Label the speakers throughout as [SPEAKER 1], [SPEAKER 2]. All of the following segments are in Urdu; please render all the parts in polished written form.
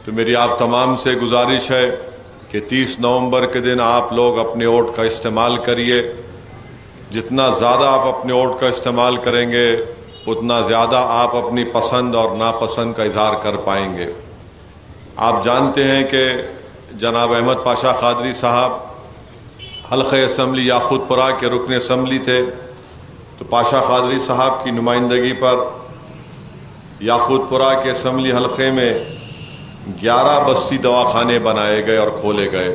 [SPEAKER 1] تو میری آپ تمام سے گزارش ہے کہ 30 نومبر کے دن آپ لوگ اپنے ووٹ کا استعمال کریے. جتنا زیادہ آپ اپنے ووٹ کا استعمال کریں گے اتنا زیادہ آپ اپنی پسند اور ناپسند کا اظہار کر پائیں گے. آپ جانتے ہیں کہ جناب احمد پاشا قادری صاحب حلقہ اسمبلی یاقوت پورہ کے رکن اسمبلی تھے. تو پاشا قادری صاحب کی نمائندگی پر یاقوت پورہ کے اسمبلی حلقے میں 11 بستی دواخانے بنائے گئے اور کھولے گئے،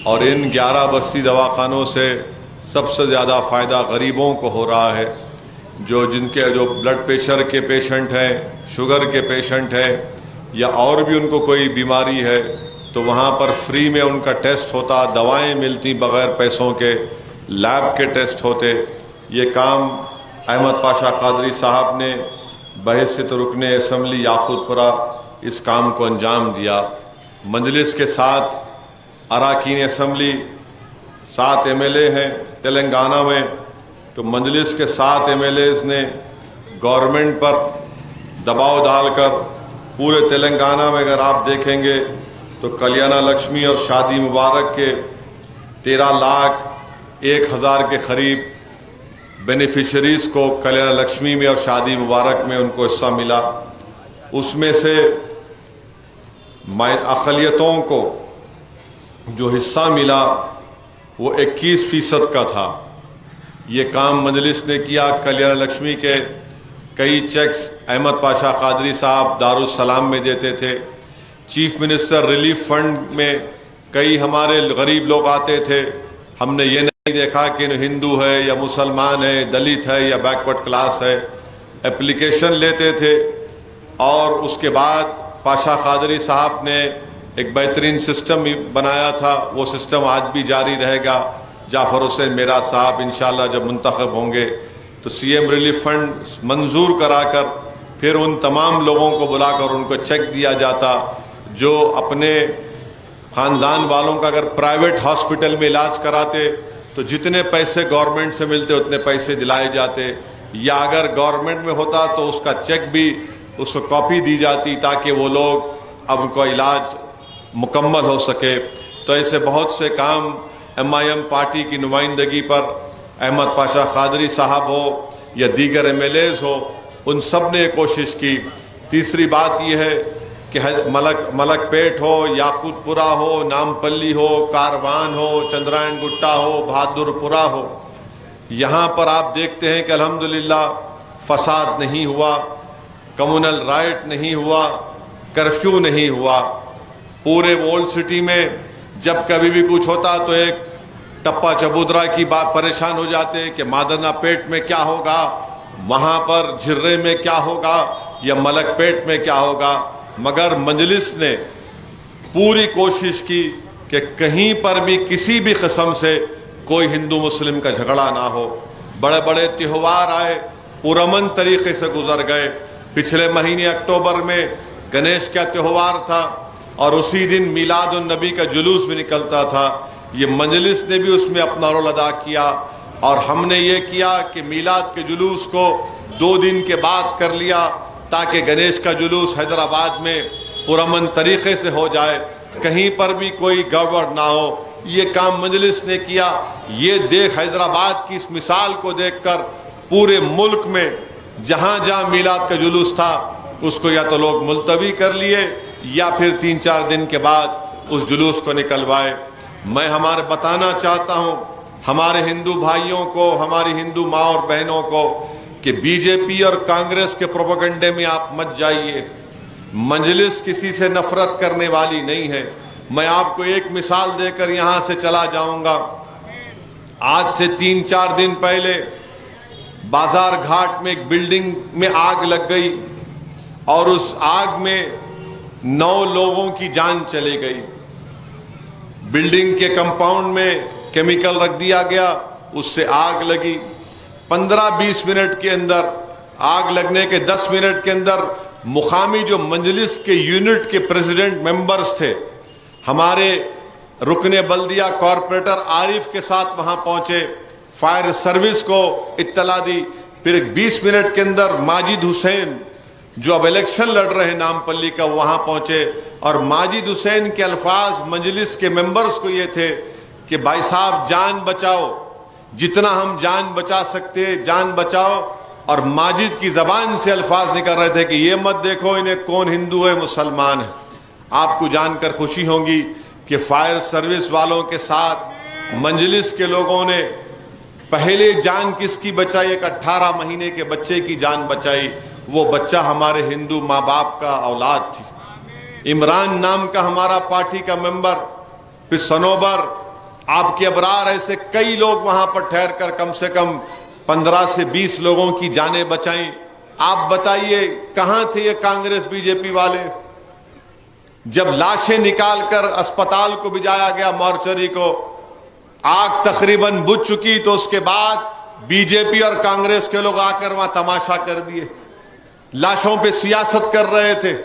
[SPEAKER 1] اور ان 11 بستی دواخانوں سے سب سے زیادہ فائدہ غریبوں کو ہو رہا ہے. جو بلڈ پریشر کے پیشنٹ ہیں، شوگر کے پیشنٹ ہیں، یا اور بھی ان کو کوئی بیماری ہے تو وہاں پر فری میں ان کا ٹیسٹ ہوتا، دوائیں ملتی بغیر پیسوں کے، لیب کے ٹیسٹ ہوتے. یہ کام احمد پاشا قادری صاحب نے بحیثیت رکن اسمبلی یاقوت پورہ اس کام کو انجام دیا. مجلس کے 7 اراکین اسمبلی 7 ایم ایل اے ہیں تلنگانہ میں. تو مجلس کے 7 ایم ایل ایز نے گورنمنٹ پر دباؤ ڈال کر پورے تلنگانہ میں اگر آپ دیکھیں گے تو کلیانہ لکشمی اور شادی مبارک کے 13,01,000 کے قریب بینیفیشریز کو کلیانہ لکشمی میں اور شادی مبارک میں ان کو حصہ ملا. اس میں سے اقلیتوں کو جو حصہ ملا وہ 21% کا تھا. یہ کام مجلس نے کیا. کلیانہ لکشمی کے کئی چیکس احمد پاشا قادری صاحب دارالسلام میں دیتے تھے. چیف منسٹر ریلیف فنڈ میں کئی ہمارے غریب لوگ آتے تھے. ہم نے یہ نہیں دیکھا کہ ہندو ہے یا مسلمان ہے، دلت ہے یا بیکورڈ کلاس ہے. اپلیکیشن لیتے تھے، اور اس کے بعد پاشا قادری صاحب نے ایک بہترین سسٹم بنایا تھا. وہ سسٹم آج بھی جاری رہے گا. جعفر حسین میرا صاحب انشاءاللہ جب منتخب ہوں گے تو سی ایم ریلیف فنڈ منظور کرا کر پھر ان تمام لوگوں کو بلا کر ان کو چیک دیا جاتا جو اپنے خاندان والوں کا اگر پرائیویٹ ہاسپٹل میں علاج کراتے تو جتنے پیسے گورنمنٹ سے ملتے اتنے پیسے دلائے جاتے، یا اگر گورنمنٹ میں ہوتا تو اس کا چیک بھی اس کو کاپی دی جاتی تاکہ وہ لوگ اب ان کا علاج مکمل ہو سکے. تو ایسے بہت سے کام ایم آئی ایم پارٹی کی نمائندگی پر احمد پاشا قادری صاحب ہو یا دیگر ایم ایل ایز ہو، ان سب نے کوشش کی. تیسری بات یہ ہے کہ ملک پیٹ ہو، یاقوت پورہ ہو، نامپلی ہو، کاروان ہو، چندرائن گٹا ہو، بہادر پورہ ہو، یہاں پر آپ دیکھتے ہیں کہ الحمدللہ فساد نہیں ہوا، کمیونل رائٹ نہیں ہوا، کرفیو نہیں ہوا. پورے اولڈ سٹی میں جب کبھی بھی کچھ ہوتا تو ایک ٹپا چبودرا کی بات پریشان ہو جاتے کہ مادنا پیٹ میں کیا ہوگا، وہاں پر جھرے میں کیا ہوگا، یا ملک پیٹ میں کیا ہوگا. مگر مجلس نے پوری کوشش کی کہ کہیں پر بھی کسی بھی قسم سے کوئی ہندو مسلم کا جھگڑا نہ ہو. بڑے بڑے تہوار آئے، پرامن طریقے سے گزر گئے. پچھلے مہینے اکتوبر میں گنیش کا تہوار تھا اور اسی دن میلاد النبی کا جلوس بھی نکلتا تھا. یہ مجلس نے بھی اس میں اپنا رول ادا کیا، اور ہم نے یہ کیا کہ میلاد کے جلوس کو 2 دن کے بعد کر لیا تاکہ گنیش کا جلوس حیدرآباد میں پرامن طریقے سے ہو جائے، کہیں پر بھی کوئی گڑبڑ نہ ہو. یہ کام مجلس نے کیا. یہ دیکھ حیدرآباد کی اس مثال کو دیکھ کر پورے ملک میں جہاں جہاں میلاد کا جلوس تھا اس کو یا تو لوگ ملتوی کر لیے یا پھر 3-4 دن کے بعد اس جلوس کو نکلوائے. میں بتانا چاہتا ہوں ہمارے ہندو بھائیوں کو، ہماری ہندو ماں اور بہنوں کو کہ بی جے پی اور کانگریس کے پروپیگنڈے میں آپ مت جائیے. مجلس کسی سے نفرت کرنے والی نہیں ہے. میں آپ کو ایک مثال دے کر یہاں سے چلا جاؤں گا. آج سے 3-4 دن پہلے بازار گھاٹ میں ایک بلڈنگ میں آگ لگ گئی اور اس آگ میں 9 لوگوں کی جان چلی گئی. بلڈنگ کے کمپاؤنڈ میں کیمیکل رکھ دیا گیا، اس سے آگ لگی. 15-20 منٹ کے اندر، آگ لگنے کے 10 منٹ کے اندر مقامی جو مجلس کے یونٹ کے پریزیڈنٹ ممبرز تھے، ہمارے رکن بلدیہ کارپوریٹر عارف کے ساتھ وہاں پہنچے، فائر سروس کو اطلاع دی. پھر 20 منٹ کے اندر ماجد حسین جو اب الیکشن لڑ رہے ہیں نامپلی کا، وہاں پہنچے اور ماجد حسین کے الفاظ مجلس کے ممبرز کو یہ تھے کہ بھائی صاحب جان بچاؤ، جتنا ہم جان بچا سکتے جان بچاؤ، اور ماجد کی زبان سے الفاظ نکل رہے تھے کہ یہ مت دیکھو انہیں کون ہندو ہے مسلمان ہے۔ آپ کو جان کر خوشی ہوگی کہ فائر سروس والوں کے ساتھ مجلس کے لوگوں نے پہلے جان کس کی بچائی؟ ایک 18 مہینے کے بچے کی جان بچائی۔ وہ بچہ ہمارے ہندو ماں باپ کا اولاد تھی۔ عمران نام کا ہمارا پارٹی کا ممبر، پھر سنوبر، آپ کے ابرار، ایسے کئی لوگ وہاں پر ٹھہر کر کم سے کم 15 سے 20 لوگوں کی جانیں بچائیں۔ آپ بتائیے کہاں تھے یہ کانگریس بی جے پی والے؟ جب لاشیں نکال کر اسپتال کو بھیجایا گیا، مورچری کو، آگ تقریباً بجھ چکی، تو اس کے بعد بی جے پی اور کانگریس کے لوگ آ کر وہاں تماشا کر دیے، لاشوں پہ سیاست کر رہے تھے۔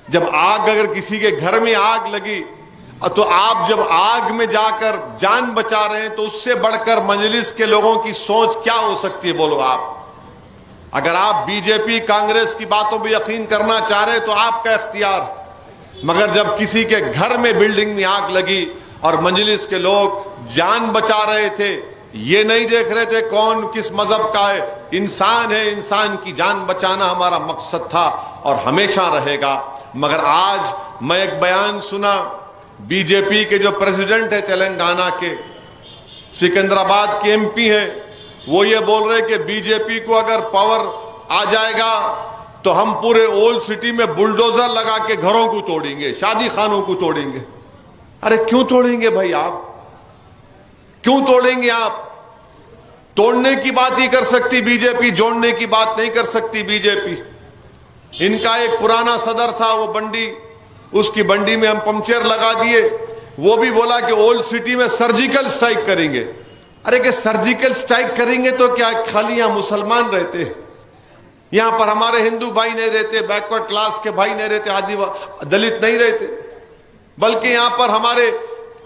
[SPEAKER 1] جب آگ، اگر کسی کے گھر میں آگ لگی تو آپ جب آگ میں جا کر جان بچا رہے ہیں تو اس سے بڑھ کر مجلس کے لوگوں کی سوچ کیا ہو سکتی ہے؟ بولو آپ۔ اگر آپ بی جے پی کانگریس کی باتوں پہ یقین کرنا چاہ رہے تو آپ کا اختیار، مگر جب کسی کے گھر میں بلڈنگ میں آگ لگی اور مجلس کے لوگ جان بچا رہے تھے، یہ نہیں دیکھ رہے تھے کون کس مذہب کا ہے، انسان ہے، انسان کی جان بچانا ہمارا مقصد تھا اور ہمیشہ رہے گا۔ مگر آج میں ایک بیان سنا، بی جے پی کے جو پریزیڈنٹ ہے تلنگانہ کے، سکندرآباد کے ایم پی ہیں، وہ یہ بول رہے کہ بی جے پی کو اگر پاور آ جائے گا تو ہم پورے اولڈ سٹی میں بلڈوزر لگا کے گھروں کو توڑیں گے، شادی خانوں کو توڑیں گے۔ ارے کیوں توڑیں گے بھائی آپ؟ کیوں توڑیں گے آپ؟ توڑنے کی بات ہی کر سکتی بی جے پی، جوڑنے کی بات نہیں کر سکتی بی جے پی۔ ان کا ایک پرانا صدر تھا، وہ بنڈی، اس کی بنڈی میں ہم پنکچر لگا دیے، وہ بھی بولا کہ اولڈ سٹی میں سرجیکل سٹرائک کریں گے۔ ارے کہ سرجیکل سٹرائک کریں گے تو کیا خالی یہاں مسلمان رہتے؟ یہاں پر ہمارے ہندو بھائی نہیں رہتے، بیکورڈ کلاس کے بھائی نہیں رہتے، دلت نہیں رہتے، بلکہ یہاں پر ہمارے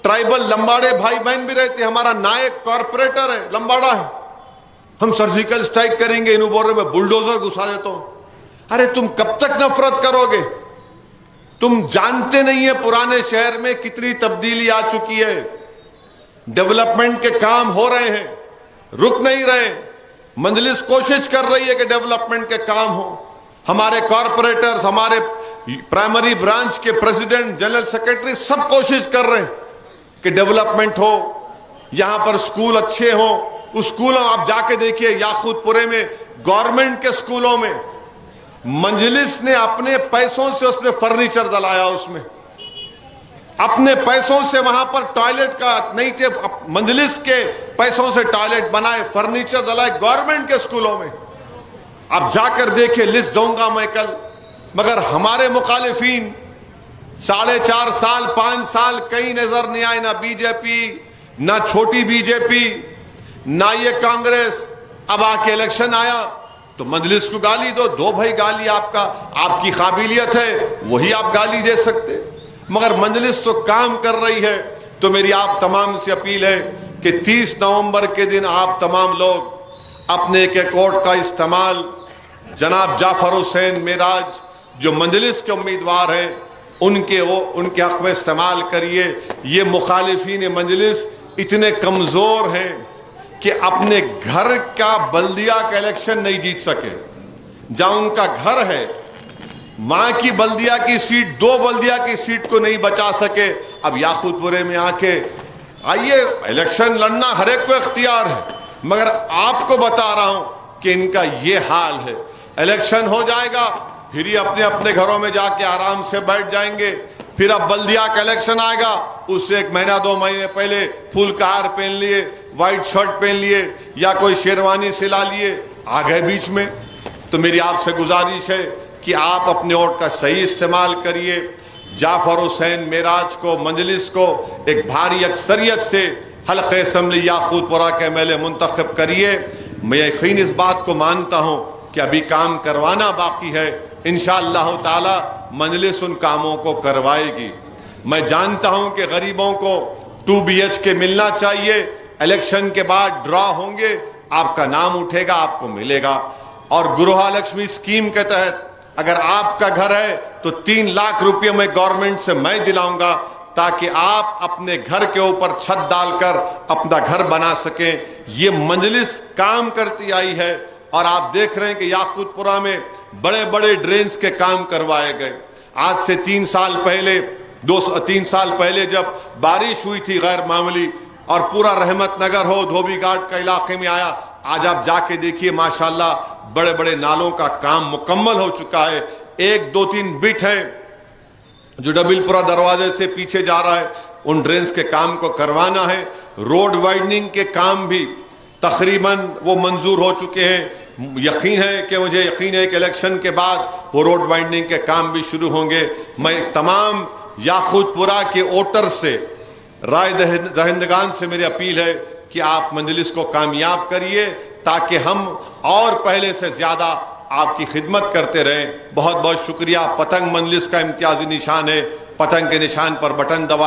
[SPEAKER 1] ٹرائبل لمباڑے بھائی بہن بھی رہتے۔ ہمارا نائک کارپوریٹر ہے، لمباڑا ہے، ہم سرجیکل سٹرائک کریں گے، انہوں بول رہے میں بلڈوزر گھسا دیتا ہوں۔ ارے تم کب تک نفرت کرو گے؟ تم جانتے نہیں ہیں پرانے شہر میں کتنی تبدیلی آ چکی ہے، ڈیولپمنٹ کے کام ہو رہے ہیں، رک نہیں رہے۔ مجلس کوشش کر رہی ہے کہ ڈیولپمنٹ کے کام ہو، ہمارے کارپوریٹرز، ہمارے پرائمری برانچ کے پریزیڈنٹ، جنرل سیکرٹری سب کوشش کر رہے ہیں کہ ڈیولپمنٹ ہو، یہاں پر سکول اچھے ہوں۔ اسکولوں آپ جا کے دیکھیے، یاقوت پورے میں گورنمنٹ کے سکولوں میں مجلس نے اپنے پیسوں سے اس میں فرنیچر ڈلایا، اس میں اپنے پیسوں سے وہاں پر ٹوائلٹ کا نہیں تھے، مجلس کے پیسوں سے ٹوائلٹ بنائے، فرنیچر ڈلائے گورنمنٹ کے سکولوں میں۔ اب جا کر دیکھیں، لسٹ دوں گا میں کل۔ مگر ہمارے مخالفین 4.5 سال 5 سال کہیں نظر نہیں آئے، نہ بی جے پی، نہ چھوٹی بی جے پی، نہ یہ کانگریس۔ اب آ کے الیکشن آیا تو مجلس کو گالی دو بھائی، گالی آپ کی قابلیت ہے، وہی آپ گالی دے سکتے، مگر مجلس تو کام کر رہی ہے۔ تو میری آپ تمام سے اپیل ہے کہ 30 نومبر کے دن آپ تمام لوگ اپنے ایک ووٹ کا استعمال جناب جعفر حسین معراج جو مجلس کے امیدوار ہیں ان کے حق میں استعمال کریے۔ یہ مخالفین مجلس اتنے کمزور ہیں کہ اپنے گھر کا بلدیہ کا الیکشن نہیں جیت سکے، جہاں ان کا گھر ہے وہاں کی بلدیہ کی سیٹ، 2 بلدیہ کی سیٹ کو نہیں بچا سکے۔ اب یاقوت پورے میں آ کے آئیے، الیکشن لڑنا ہر ایک کو اختیار ہے، مگر آپ کو بتا رہا ہوں کہ ان کا یہ حال ہے۔ الیکشن ہو جائے گا، پھر یہ اپنے اپنے گھروں میں جا کے آرام سے بیٹھ جائیں گے۔ پھر اب بلدیہ کا الیکشن آئے گا، اس سے 1 مہینہ 2 مہینے پہلے پھول کا ہار پہن لیے، وائٹ شرٹ پہن لیے یا کوئی شیروانی سلا لیے، آ گئے بیچ میں۔ تو میری آپ سے گزارش ہے کہ آپ اپنے ووٹ کا صحیح استعمال کریے، جعفر حسین معراج کو، مجلس کو ایک بھاری اکثریت سے حلقہ اسمبلی یاقوت پورہ کے MLA منتخب کریے۔ میں یقین اس بات کو مانتا ہوں کہ ابھی کام کروانا باقی ہے، انشاءاللہ تعالی مجلس ان کاموں کو کروائے گی۔ میں جانتا ہوں کہ غریبوں کو 2 BHK ملنا چاہیے، الیکشن کے بعد ڈرا ہوں گے، آپ کا نام اٹھے گا، آپ کو ملے گا۔ اور گروہ لکشمی اسکیم کے تحت اگر آپ کا گھر ہے تو 3 لاکھ روپے میں گورنمنٹ سے میں دلاؤں گا تاکہ آپ اپنے گھر کے اوپر چھت ڈال کر اپنا گھر بنا سکیں. یہ مجلس کام کرتی آئی ہے اور آپ دیکھ رہے ہیں کہ یاقوت پورہ میں بڑے بڑے ڈرینز کے کام کروائے گئے. آج سے 3 سال پہلے جب بارش ہوئی تھی غیر معمولی اور پورا رحمت نگر ہو دھوبی گھاٹ کا علاقے میں آیا, آج آپ جا کے دیکھیے ماشاءاللہ بڑے بڑے نالوں کا کام مکمل ہو چکا ہے. 1 2 3 بٹ ہے جو ڈبل پورہ دروازے سے پیچھے جا رہا ہے, ان ڈرینز کے کام کو کروانا ہے. روڈ وائڈننگ کے کام بھی تقریباً وہ منظور ہو چکے ہیں. مجھے یقین ہے کہ الیکشن کے بعد وہ روڈ وائڈننگ کے کام بھی شروع ہوں گے. میں تمام یاقوت پورہ کے ووٹر سے, رائے دہندگان سے میری اپیل ہے کہ آپ مجلس کو کامیاب کریے تاکہ ہم اور پہلے سے زیادہ آپ کی خدمت کرتے رہیں. بہت بہت شکریہ. پتنگ مجلس کا امتیازی نشان ہے, پتنگ کے نشان پر بٹن دبا